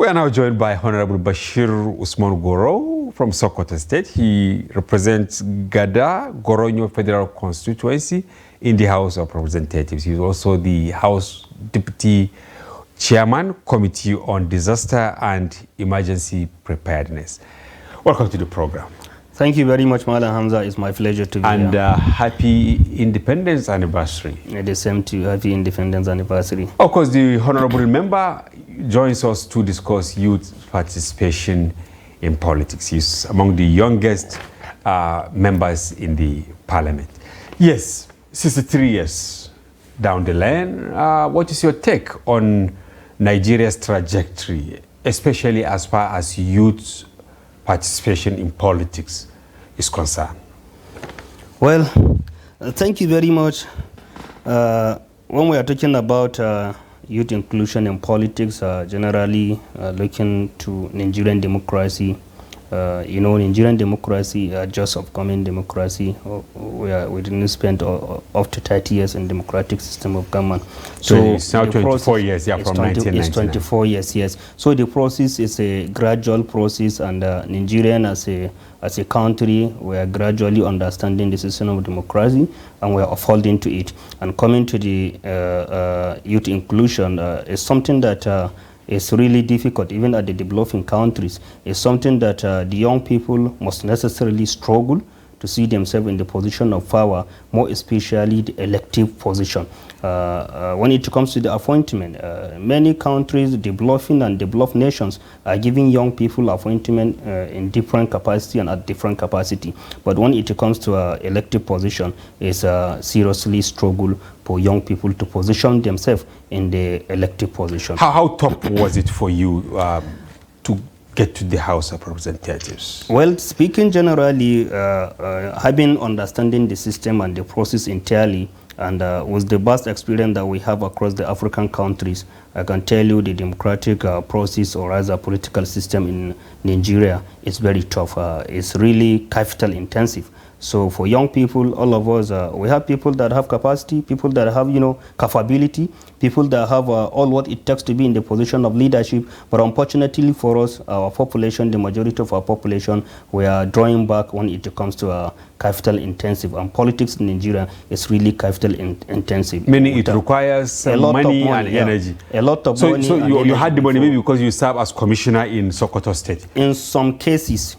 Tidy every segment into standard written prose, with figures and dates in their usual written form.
We are now joined by Honorable Bashir Usman Goro from Sokoto State. He represents Gada Goronyo Federal Constituency in the House of Representatives. He is also the House Deputy Chairman, Committee on Disaster and Emergency Preparedness. Welcome to the program. Thank you very much, Malam Hamza. It's my pleasure to be here. And happy Independence Anniversary. The same to you. Happy Independence Anniversary. Of course, the Honorable Member joins us to discuss youth participation in politics. He's among the youngest members in the Parliament. Yes, 63 years down the line. What is your take on Nigeria's trajectory, especially as far as youth participation in politics is concerned? Well, thank you very much. When we are talking about youth inclusion in politics, generally looking to Nigerian democracy, Nigerian democracy, just upcoming democracy, we didn't spend up to 30 years in democratic system of government. So it's now 24 years, yeah, from 1999. It's 24 years, yes. So the process is a gradual process, and Nigerian as a country, we are gradually understanding the system of democracy, and we are upholding to it. And coming to the youth inclusion is something that it's really difficult, even at the developing countries. It's something that the young people must necessarily struggle to see themselves in the position of power, more especially the elective position. When it comes to the appointment, many countries, developing and developed nations, are giving young people appointment in different capacity and at different capacity. But when it comes to elective position, it's seriously struggle for young people to position themselves in the elective position. How tough was it for you to get to the House of Representatives? Well, speaking generally, having understanding the system and the process entirely, and with the vast experience that we have across the African countries, I can tell you the democratic process, or rather political system in Nigeria, is very tough. It's really capital intensive. So for young people, all of us, we have people that have capacity, people that have, capability, people that have all what it takes to be in the position of leadership. But unfortunately for us, our population, the majority of our population, we are drawing back when it comes to capital intensive. And politics in Nigeria is really capital intensive. Meaning it requires a lot money of money and energy. A lot of money. So you had the money maybe because you serve as commissioner in Sokoto State? In some cases,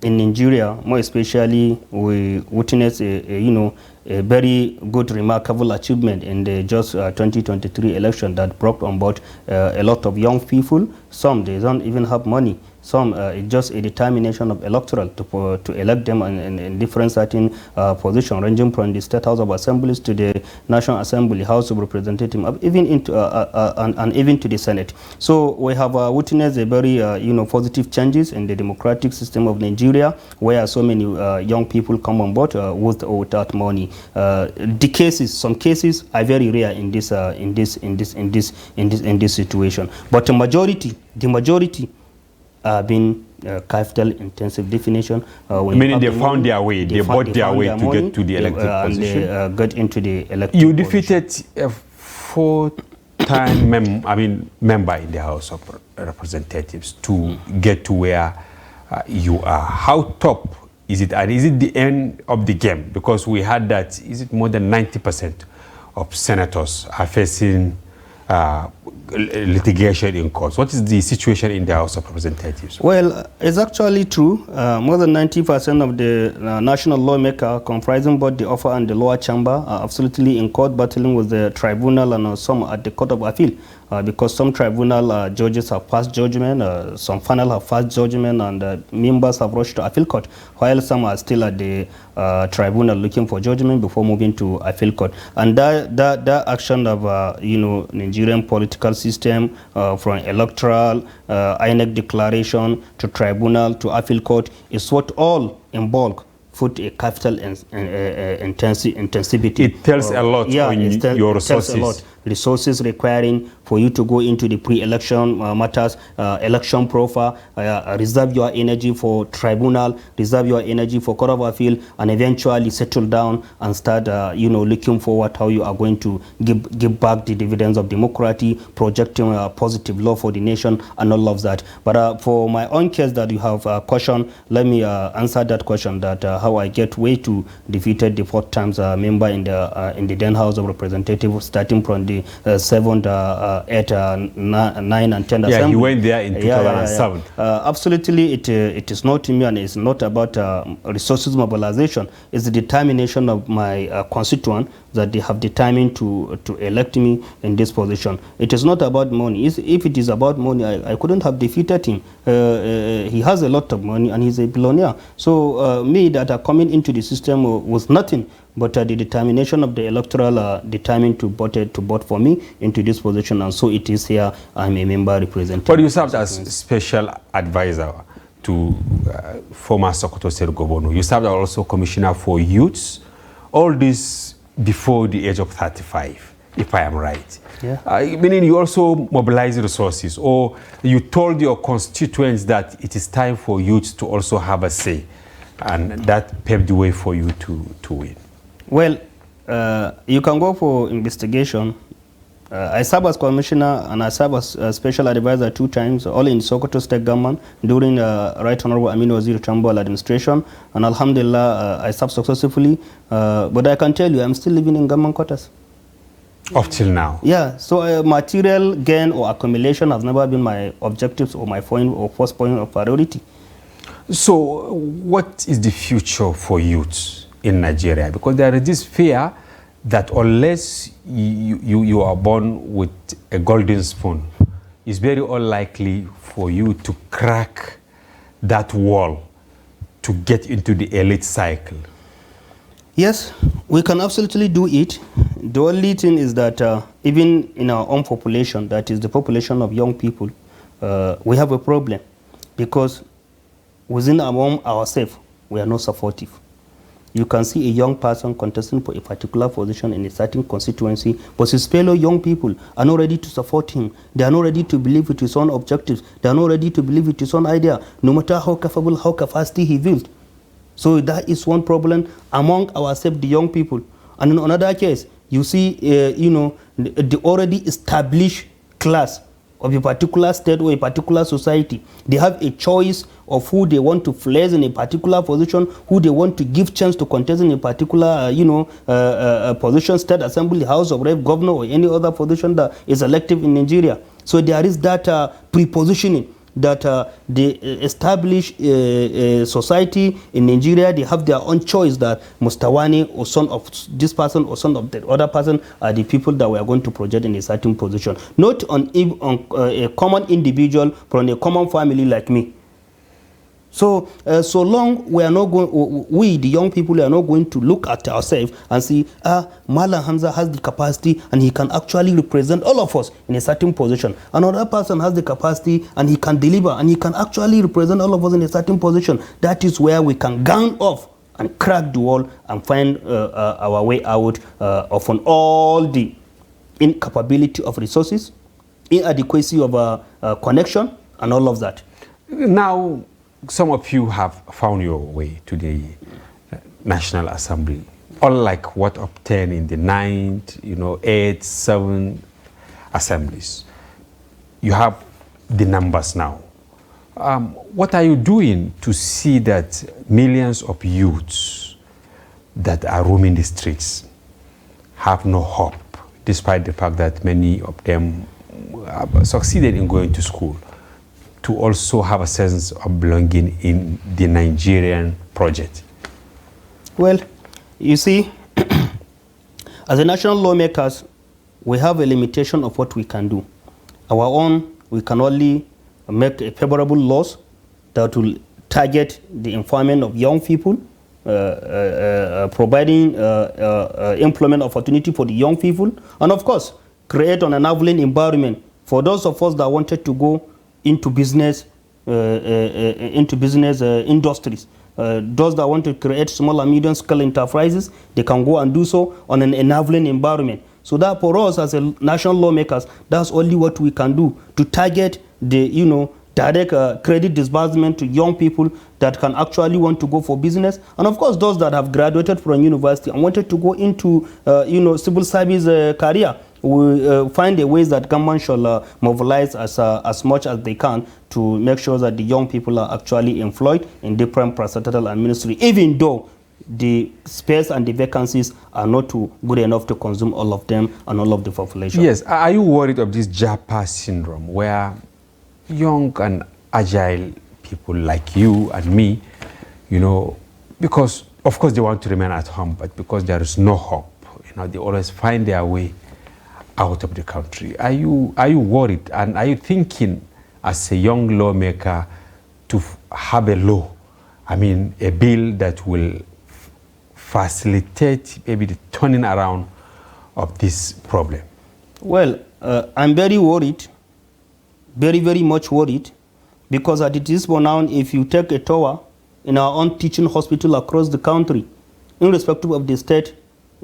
in Nigeria, more especially, we witnessed a very good, remarkable achievement in the just 2023 election that brought on board a lot of young people. Some, they don't even have money. Some, it's just a determination of electoral to elect them in different certain positions, ranging from the State House of Assemblies to the National Assembly, House of Representatives, even into and even to the Senate. So we have witnessed a very positive changes in the democratic system of Nigeria, where so many young people come on board with or without money. Some cases are very rare in this situation, but the majority been capital intensive definition. Meaning they found their way, they bought their way to get to the elected position. And they got into the elected You defeated a four-time member in the House of Representatives to get to where you are. How top is it? And is it the end of the game? Because we had that, is it more than 90% of senators are facing litigation in courts? What is the situation in the House of Representatives? Well, it's actually true. More than 90% of the national lawmakers, comprising both the upper and the lower chamber, are absolutely in court battling with the tribunal and some at the Court of Appeal. Because some tribunal judges have passed judgment, some panel have passed judgment, and members have rushed to appeal court, while some are still at the tribunal looking for judgment before moving to appeal court. And that action of Nigerian political system, from electoral, INEC declaration to tribunal to appeal court, is what all in bulk put a capital intensivity. It tells a lot on your resources. resources requiring for you to go into the pre-election matters, election profile, reserve your energy for tribunal, reserve your energy for court of appeal, and eventually settle down and start, looking forward how you are going to give back the dividends of democracy, projecting a positive law for the nation, and all of that. But for my own case that you have questioned, let me answer that question, that how I get way to defeated the 4th times member in the then House of Representatives, starting from the 7th, 8th, 9, and 10th Yeah, assembly. he went there in 2007. Absolutely, it is not me, and it's not about resources mobilization. It's the determination of my constituent that they have determined to elect me in this position. It is not about money. If it is about money, I couldn't have defeated him. He has a lot of money and he's a billionaire. So me that are coming into the system was nothing but the determination of the electoral determined to vote for me into this position, and so it is here. I'm a member representing. But you served as special advisor to former Sokoto State Governor. You served as also commissioner for youths. All this before the age of 35, if I am right. Yeah. Meaning you also mobilize resources, or you told your constituents that it is time for youths to also have a say, and that paved the way for you to win. Well, you can go for investigation. I serve as commissioner and I serve as special advisor 2 times, all in Sokoto State government during Right Honorable Aminu Waziri Tambol administration, and Alhamdulillah, I served successfully. But I can tell you, I'm still living in government quarters. Up till now? Yeah, so material gain or accumulation has never been my objectives or my first point of priority. So what is the future for youths in Nigeria? Because there is this fear that unless you are born with a golden spoon, it's very unlikely for you to crack that wall to get into the elite cycle. Yes, we can absolutely do it. The only thing is that even in our own population, that is the population of young people, we have a problem, because within among ourselves, we are not supportive. You can see a young person contesting for a particular position in a certain constituency, but his fellow young people are not ready to support him. They are not ready to believe with his own objectives. They are not ready to believe with his own idea, no matter how capable, how capacity he built. So that is one problem among ourselves, the young people. And in another case, you see, the already established class of a particular state or a particular society. They have a choice of who they want to place in a particular position, who they want to give chance to contest in a particular, position, state assembly, house of rep, governor, or any other position that is elective in Nigeria. So there is that pre-positioning that the established society in Nigeria, they have their own choice that Mustawani or son of this person or son of the other person are the people that we are going to project in a certain position. Not on a common individual from a common family like me. So, so long we are not going, we the young people are not going to look at ourselves and see, Malam Hamza has the capacity and he can actually represent all of us in a certain position. Another person has the capacity and he can deliver and he can actually represent all of us in a certain position. That is where we can gang off and crack the wall and find our way out of all the incapability of resources, inadequacy of connection, and all of that. Now, some of you have found your way to the National Assembly, unlike what obtained in the 9th, 8th, 7th assemblies. You have the numbers now. What are you doing to see that millions of youths that are roaming the streets have no hope, despite the fact that many of them have succeeded in going to school, to also have a sense of belonging in the Nigerian project? Well, you see, as a national lawmakers, we have a limitation of what we can do. Our own, we can only make a favorable laws that will target the employment of young people, providing employment opportunity for the young people, and of course, create an enabling environment for those of us that wanted to go into business, industries. Those that want to create small and medium scale enterprises, they can go and do so on an enabling environment. So that for us as a national lawmakers, that's only what we can do to target the, direct credit disbursement to young people that can actually want to go for business. And of course, those that have graduated from university and wanted to go into, civil service career. We find the ways that government should mobilize as much as they can to make sure that the young people are actually employed in different parastatal and ministry, even though the space and the vacancies are not too good enough to consume all of them and all of the population. Yes. Are you worried of this JAPA syndrome, where young and agile people like you and me, because of course they want to remain at home, but because there is no hope, they always find their way out of the country. Are you worried, and are you thinking as a young lawmaker to have a law, a bill that will facilitate maybe the turning around of this problem? Well, I'm very worried, very, very much worried, because at this point now, if you take a tour in our own teaching hospital across the country, irrespective of the state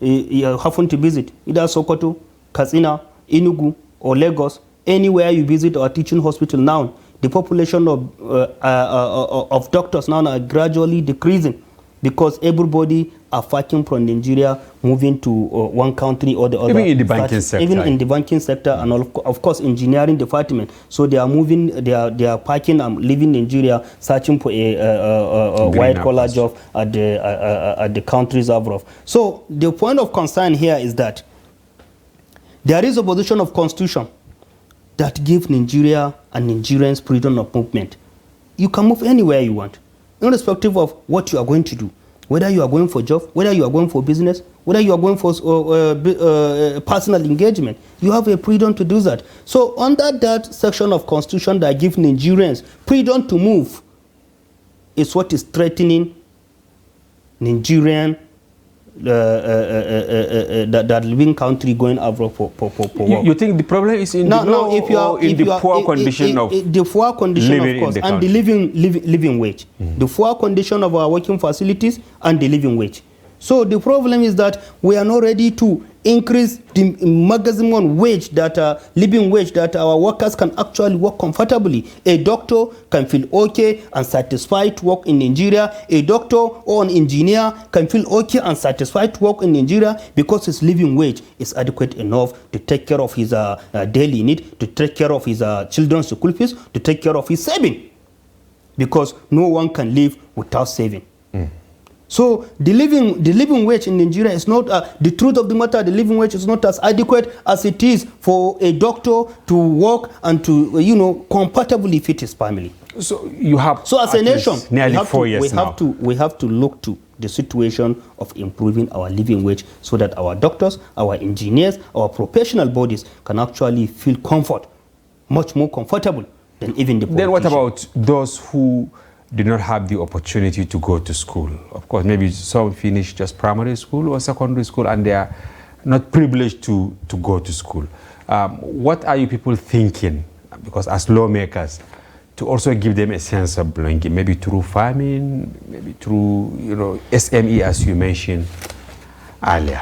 you happen to visit, either Sokoto, Katsina, Enugu, or Lagos, anywhere you visit our teaching hospital now, the population of doctors now are gradually decreasing, because everybody are fighting from Nigeria, moving to one country or the other. Even in the banking sector. Even in the banking sector, and of course engineering department. So they are moving, they are packing and leaving Nigeria, searching for a white collar job at the countries abroad. So the point of concern here is that there is a position of constitution that gives Nigeria and Nigerians freedom of movement. You can move anywhere you want, irrespective of what you are going to do. Whether you are going for job, whether you are going for business, whether you are going for personal engagement, you have a freedom to do that. So under that section of constitution that gives Nigerians freedom to move is what is threatening Nigerian that living country going abroad for work. You think the problem is in the poor condition of living, of course, and the living wage, the poor condition of our working facilities and the living wage. So the problem is that we are not ready to increase the maximum wage, that living wage, that our workers can actually work comfortably. A doctor can feel okay and satisfied to work in Nigeria. A doctor or an engineer can feel okay and satisfied to work in Nigeria because his living wage is adequate enough to take care of his daily need, to take care of his children's school fees, to take care of his saving. Because no one can live without saving. So the living wage in Nigeria is not, the truth of the matter, the living wage is not as adequate as it is for a doctor to work and to, comfortably fit his family. So you have, so as a nation, nearly 4 years now. We have to look to the situation of improving our living wage so that our doctors, our engineers, our professional bodies can actually feel comfort, much more comfortable than even the politician. Then what about those who did not have the opportunity to go to school? Of course, maybe some finish just primary school or secondary school and they are not privileged to go to school. What are you people thinking, because as lawmakers, to also give them a sense of belonging, maybe through farming, maybe through SME, as you mentioned earlier?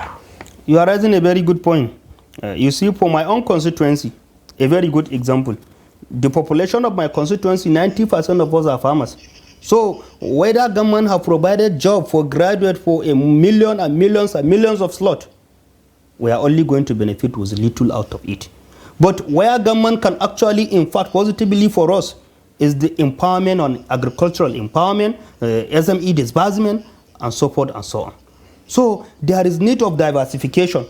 You are raising a very good point. You see, for my own constituency, a very good example. The population of my constituency, 90% of us are farmers. So whether government have provided job for graduate for a million and millions and millions of slots, we are only going to benefit with little out of it. But where government can actually impact positively for us is the empowerment on agricultural empowerment, SME disbursement, and so forth and so on. So there is need of diversification.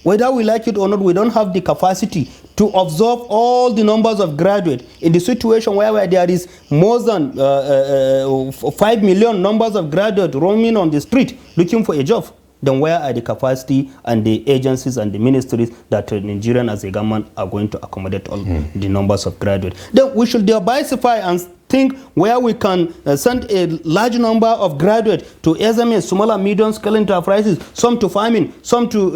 Whether we like it or not, we don't have the capacity to absorb all the numbers of graduates in the situation where there is more than 5 million numbers of graduates roaming on the street looking for a job. Then where are the capacity and the agencies and the ministries that Nigerian as a government are going to accommodate all the numbers of graduates? Then we should diversify and think where we can send a large number of graduates to SMEs, small and medium scale enterprises, some to farming, some to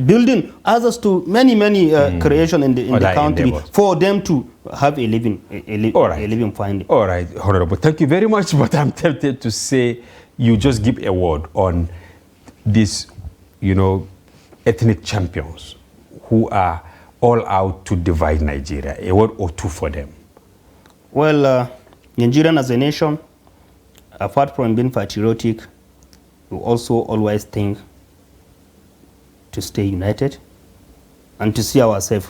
building, others to many creation in the country, for them to have a living, a living finding. All right, Honorable, thank you very much, but I'm tempted to say you just give a word on this, ethnic champions who are all out to divide Nigeria? A word or two for them. Well, Nigerian as a nation, apart from being patriotic, we also always think to stay united and to see ourselves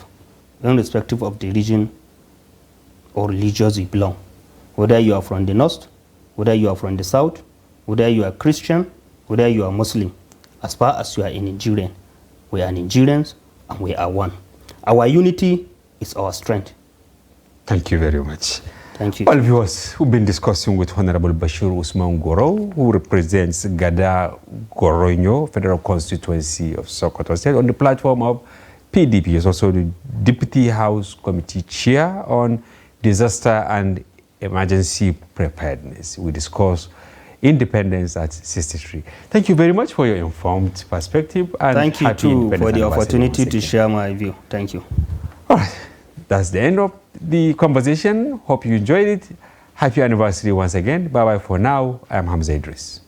irrespective of the region or religions we belong. Whether you are from the north, whether you are from the south, whether you are Christian, whether you are Muslim, as far as you are a Nigerian, we are Nigerians and we are one. Our unity is our strength. Thank you very much. Thank you. Well, viewers, we've been discussing with Honorable Bashir Usman Goro, who represents Gada Goronyo, Federal Constituency of Sokoto State, on the platform of PDP. He is also the Deputy House Committee Chair on Disaster and Emergency Preparedness. We discuss independence at 63. Thank you very much for your informed perspective. And thank you too for the opportunity to share my view. Thank you. All right. That's the end of the conversation. Hope you enjoyed it. Happy anniversary once again. Bye-bye for now. I'm Hamza Idris.